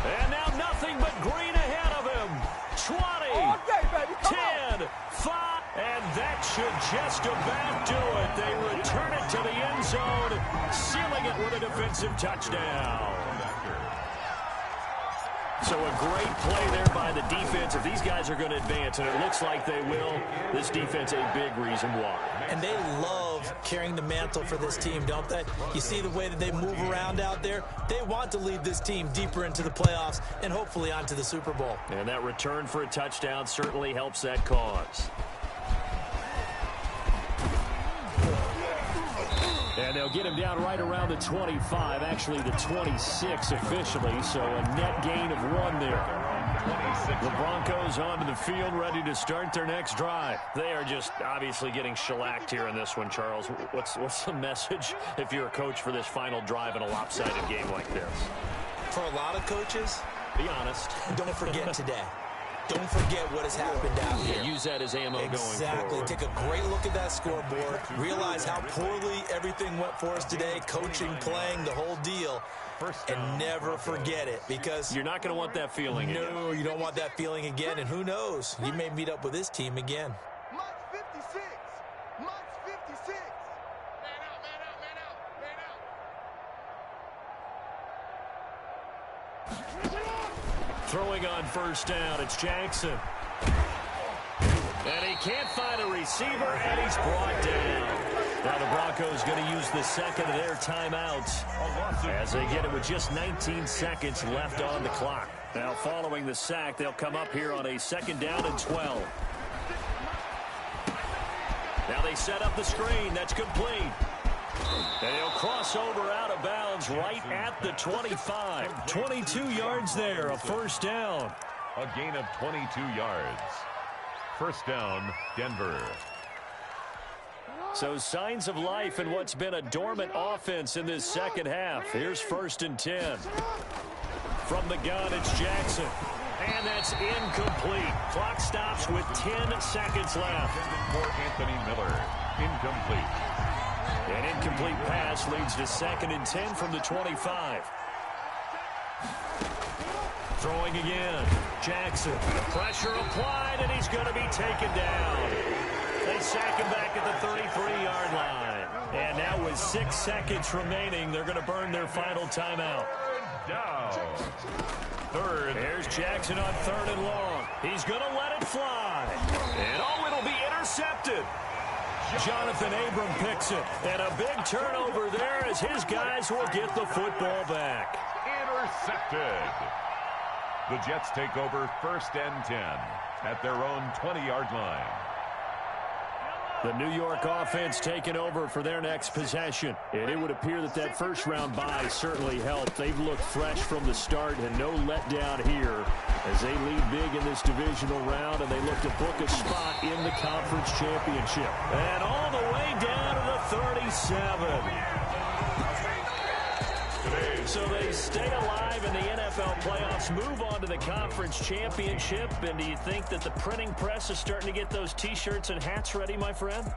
[SPEAKER 3] And now nothing but green ahead of him. 20, 10, 5, and that should just about do it. They return it to the end zone, sealing it with a defensive touchdown. So a great play there by the defense. If these guys are going to advance, and it looks like they will, this defense a big reason why.
[SPEAKER 5] And they love carrying the mantle for this team, don't they? You see the way that they move around out there? They want to lead this team deeper into the playoffs and hopefully onto the Super Bowl.
[SPEAKER 3] And that return for a touchdown certainly helps that cause. And they'll get him down right around the 25, actually the 26 officially, so a net gain of 1 there. The Broncos onto the field, ready to start their next drive. They are just obviously getting shellacked here in this one, Charles. What's the message if you're a coach for this final drive in a lopsided game like this?
[SPEAKER 5] For a lot of coaches,
[SPEAKER 3] be honest.
[SPEAKER 5] Don't forget today. Don't forget what has happened out here.
[SPEAKER 3] Use that as ammo going forward.
[SPEAKER 5] Exactly. Take a great look at that scoreboard. Realize how poorly everything went for us today. Coaching, playing, the whole deal. And never forget it, because
[SPEAKER 3] you're not going to want that feeling again.
[SPEAKER 5] No, you don't want that feeling again. And who knows? You may meet up with this team again.
[SPEAKER 6] Mike's 56. Mike's 56. Man out, man out, man out, man out.
[SPEAKER 3] Throwing on first down, it's Jackson. And he can't find a receiver, and he's brought down. Now the Broncos going to use the second of their timeouts as they get it with just 19 seconds left on the clock. Now following the sack, they'll come up here on a 2nd down and 12. Now they set up the screen. That's complete. And he'll cross over out of bounds right at the 25. 22 yards there, a 1st down.
[SPEAKER 4] A gain of 22 yards. 1st down, Denver.
[SPEAKER 3] So signs of life in what's been a dormant offense in this second half. Here's 1st and 10. From the gun, it's Jackson. And that's incomplete. Clock stops with 10 seconds left.
[SPEAKER 4] For Anthony Miller. Incomplete.
[SPEAKER 3] An incomplete pass leads to 2nd and 10 from the 25. Throwing again. Jackson. Pressure applied, and he's going to be taken down. They sack him back at the 33-yard line. And now with 6 seconds remaining, they're going to burn their final timeout.
[SPEAKER 4] Down. 3rd.
[SPEAKER 3] Here's Jackson on 3rd and long. He's going to let it fly. And it'll be intercepted. Jonathan Abram picks it. And a big turnover there as his guys will get the football back.
[SPEAKER 4] Intercepted. The Jets take over 1st and 10 at their own 20-yard line.
[SPEAKER 3] The New York offense taking over for their next possession. And it would appear that that first-round bye certainly helped. They've looked fresh from the start and no letdown here as they lead big in this divisional round, and they look to book a spot in the conference championship. And all the way down to the 37. So they stay alive in the NFL playoffs, move on to the conference championship. And do you think that the printing press is starting to get those T-shirts and hats ready, my friend?